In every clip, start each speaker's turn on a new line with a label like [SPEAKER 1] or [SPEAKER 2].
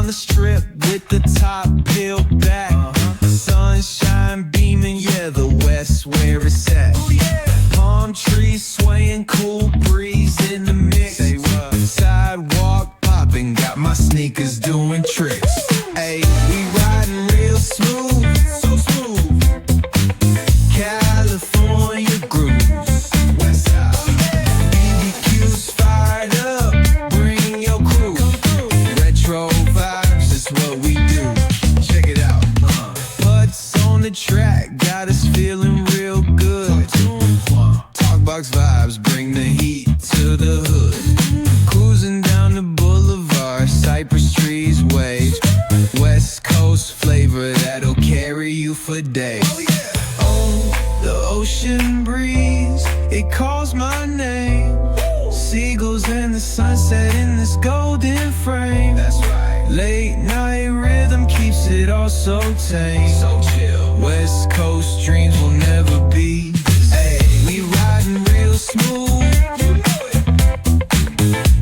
[SPEAKER 1] the strip with the top peeled back. Sunshine beaming, yeah, the west where it's at. Palm trees swaying, cool breeze in the mix. Sidewalk popping, got my sneakers doing tricks. Ayy, we riding real smooth, so smooth. California grooves, west side. BBQ's fired up, bring your crew. Retro vibes is what we do. Check it out. Putts on the track, got us feeling real good. Talkbox vibes, bring the heat to the hood. Cruising down the boulevard, cypress trees wave. West Coast flavor that'll carry you for days. Oh, the ocean breeze, it calls my name. Seagulls and the sunset in this golden frame. That's right. Late night rhythm keeps it all so tame. So chill. West Coast dreams will never be the same. We riding real smooth. You know it.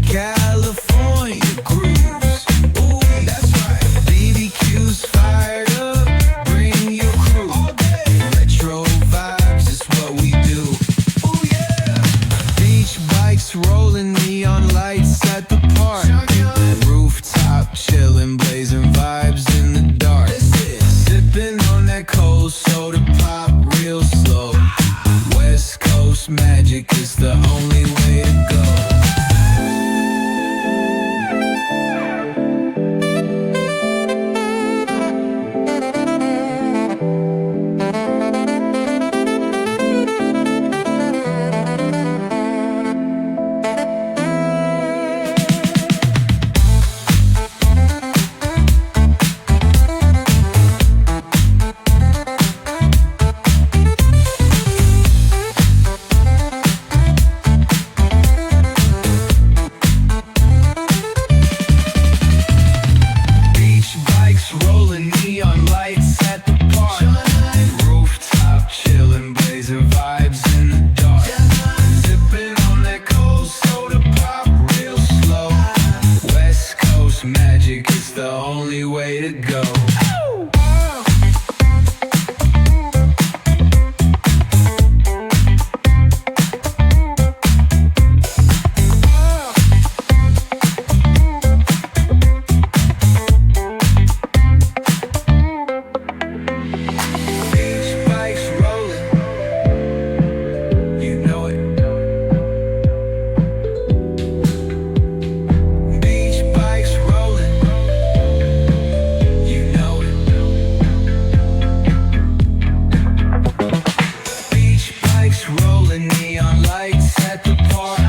[SPEAKER 1] California grooves. Ooh, that's right. BBQ's fired up. Bring your crew. All day. Retro vibes is what we do. Ooh, yeah. Beach bikes rolling, neon lights at the park. Rooftop chillin', blazing vibes in the dark. Sipping on that cold soda pop real slow. West Coast magic is the only way to go. Rolling neon lights at the park. Rooftop chillin', blazing vibes in the dark. Sipping on that cold soda pop real slow. West Coast magic is the only way to go. Rolling neon lights at the park.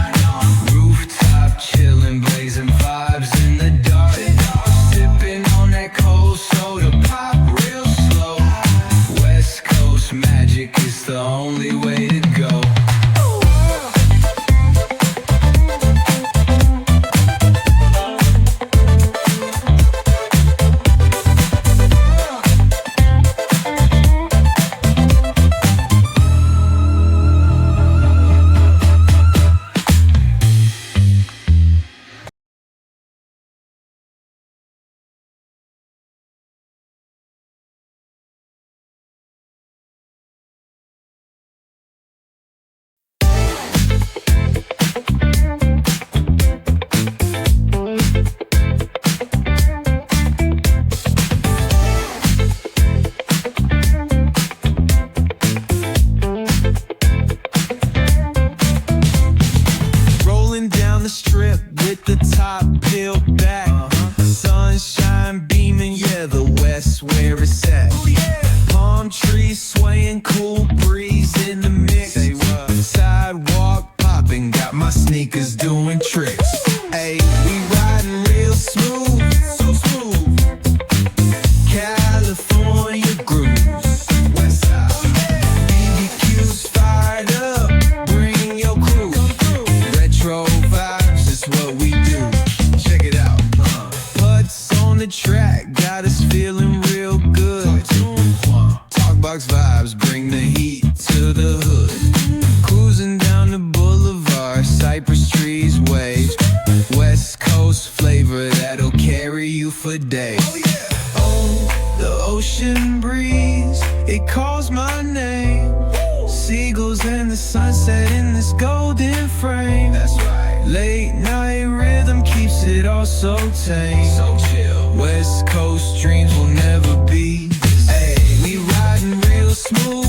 [SPEAKER 1] Rooftop chillin', blazing vibes in the dark. Sipping on that cold soda pop real slow. West Coast magic is the only way to go. Strip with the top peeled back. Sunshine beaming, yeah, the west where it's at. Palm trees swaying, cool breeze in the mix. Sidewalk popping, got my sneakers doing tricks. Ayy, we riding real smooth, so smooth. California grooves, west side. BBQ's fired up, bring your crew. Retro vibes is what we do. Check it out. Putts on the track, got us feeling real good. Talkbox vibes. for days. Oh, the ocean breeze, it calls my name. Seagulls and the sunset in this golden frame. That's right. Late night rhythm keeps it all so tame. So chill. West Coast dreams will never be the same. We riding real smooth.